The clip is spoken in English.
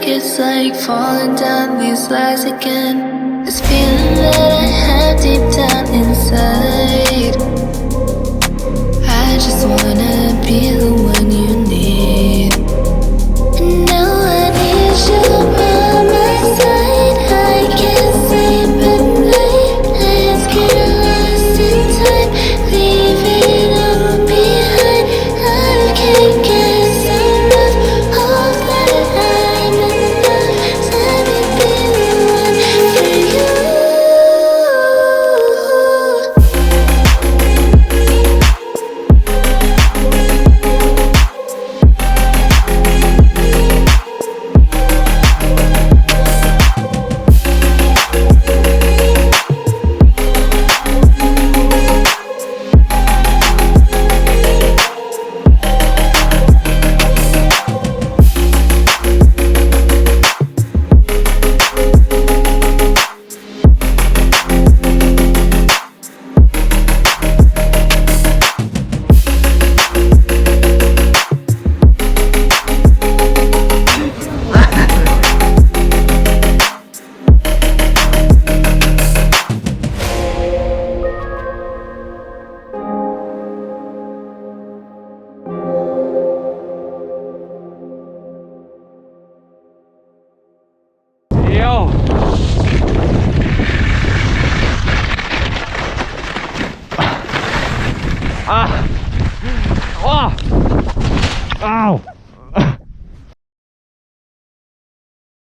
It's like falling down these lies again. This feeling that I have deep down inside. I just wanna be the one you need. And now I need you by my side. I can't sleep at night. Let's get lost in time. Leave it all behind. I can't get enough of that I'm enough. Let me be the one for you. Yo! Ah! Oh! Ow!